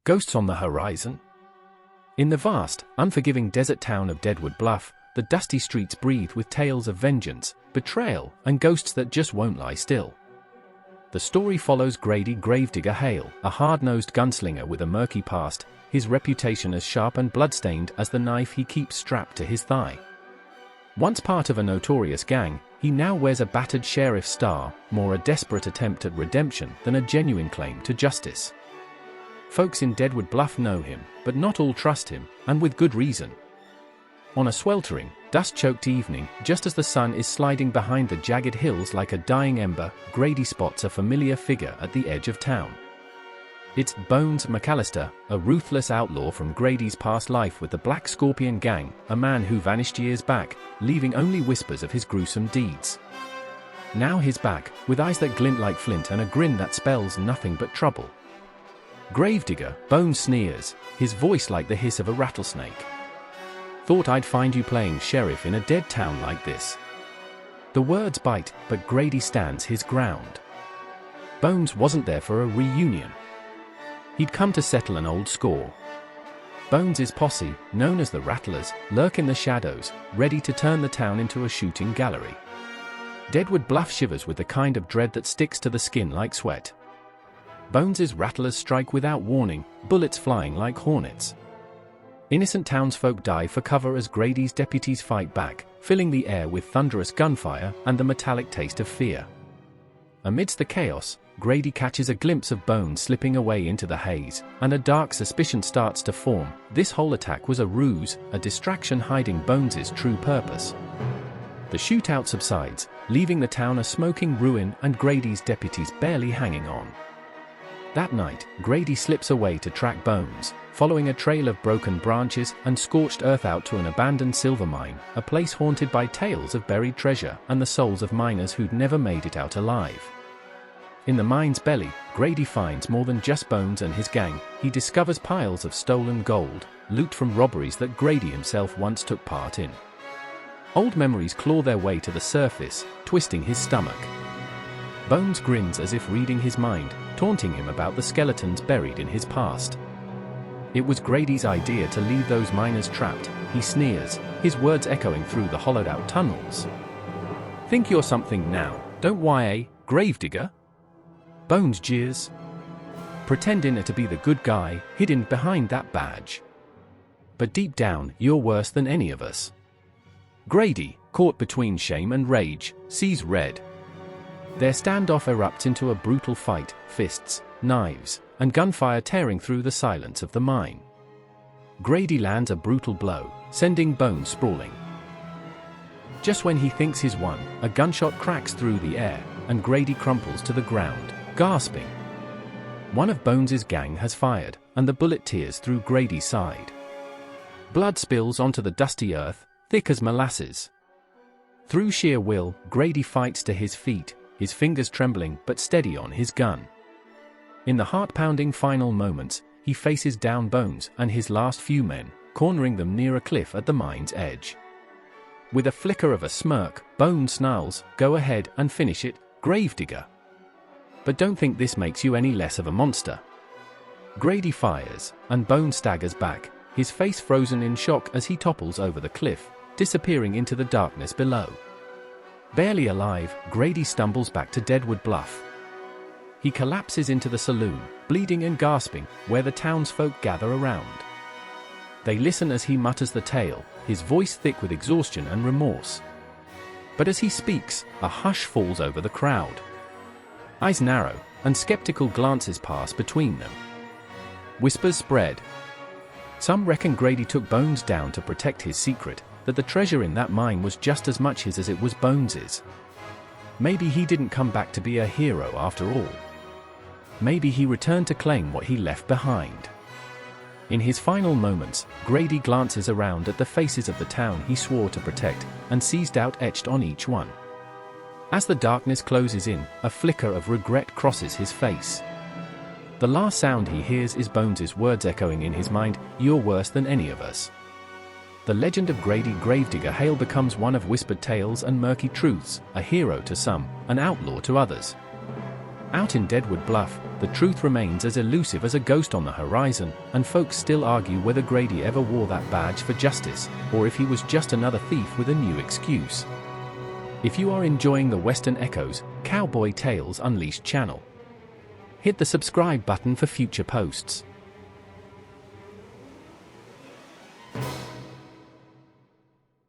Ghosts on the horizon? In the vast, unforgiving desert town of Deadwood Bluff, the dusty streets breathe with tales of vengeance, betrayal, and ghosts that just won't lie still. The story follows Grady Gravedigger Hale, a hard-nosed gunslinger with a murky past, his reputation as sharp and bloodstained as the knife he keeps strapped to his thigh. Once part of a notorious gang, he now wears a battered sheriff's star, more a desperate attempt at redemption than a genuine claim to justice. Folks in Deadwood Bluff know him, but not all trust him, and with good reason. On a sweltering, dust-choked evening, just as the sun is sliding behind the jagged hills like a dying ember, Grady spots a familiar figure at the edge of town. It's Bones McAllister, a ruthless outlaw from Grady's past life with the Black Scorpion Gang, a man who vanished years back, leaving only whispers of his gruesome deeds. Now he's back, with eyes that glint like flint and a grin that spells nothing but trouble. Gravedigger, Bones sneers, his voice like the hiss of a rattlesnake. Thought I'd find you playing sheriff in a dead town like this. The words bite, but Grady stands his ground. Bones wasn't there for a reunion. He'd come to settle an old score. Bones' posse, known as the Rattlers, lurk in the shadows, ready to turn the town into a shooting gallery. Deadwood Bluff shivers with the kind of dread that sticks to the skin like sweat. Bones' Rattlers strike without warning, bullets flying like hornets. Innocent townsfolk die for cover as Grady's deputies fight back, filling the air with thunderous gunfire and the metallic taste of fear. Amidst the chaos, Grady catches a glimpse of Bones slipping away into the haze, and a dark suspicion starts to form. This whole attack was a ruse, a distraction hiding Bones' true purpose. The shootout subsides, leaving the town a smoking ruin and Grady's deputies barely hanging on. That night, Grady slips away to track Bones, following a trail of broken branches and scorched earth out to an abandoned silver mine, a place haunted by tales of buried treasure and the souls of miners who'd never made it out alive. In the mine's belly, Grady finds more than just Bones and his gang. He discovers piles of stolen gold, loot from robberies that Grady himself once took part in. Old memories claw their way to the surface, twisting his stomach. Bones grins as if reading his mind, taunting him about the skeletons buried in his past. It was Grady's idea to leave those miners trapped, he sneers, his words echoing through the hollowed-out tunnels. Think you're something now, don't why, Gravedigger? Bones jeers. Pretending to be the good guy, hidden behind that badge. But deep down, you're worse than any of us. Grady, caught between shame and rage, sees red. Their standoff erupts into a brutal fight, fists, knives, and gunfire tearing through the silence of the mine. Grady lands a brutal blow, sending Bones sprawling. Just when he thinks he's won, a gunshot cracks through the air, and Grady crumples to the ground, gasping. One of Bones' gang has fired, and the bullet tears through Grady's side. Blood spills onto the dusty earth, thick as molasses. Through sheer will, Grady fights to his feet, his fingers trembling but steady on his gun. In the heart-pounding final moments, he faces down Bones and his last few men, cornering them near a cliff at the mine's edge. With a flicker of a smirk, Bones snarls, "Go ahead and finish it, Gravedigger. But don't think this makes you any less of a monster." Grady fires, and Bones staggers back, his face frozen in shock as he topples over the cliff, disappearing into the darkness below. Barely alive, Grady stumbles back to Deadwood Bluff. He collapses into the saloon, bleeding and gasping, where the townsfolk gather around. They listen as he mutters the tale, his voice thick with exhaustion and remorse. But as he speaks, a hush falls over the crowd. Eyes narrow, and skeptical glances pass between them. Whispers spread. Some reckon Grady took Bones down to protect his secret, that the treasure in that mine was just as much his as it was Bones's. Maybe he didn't come back to be a hero after all. Maybe he returned to claim what he left behind. In his final moments, Grady glances around at the faces of the town he swore to protect, and sees doubt etched on each one. As the darkness closes in, a flicker of regret crosses his face. The last sound he hears is Bones' words echoing in his mind, "You're worse than any of us." The legend of Grady Gravedigger Hale becomes one of whispered tales and murky truths, a hero to some, an outlaw to others. Out in Deadwood Bluff, the truth remains as elusive as a ghost on the horizon, and folks still argue whether Grady ever wore that badge for justice, or if he was just another thief with a new excuse. If you are enjoying the Western Echoes, Cowboy Tales Unleashed channel, hit the subscribe button for future posts.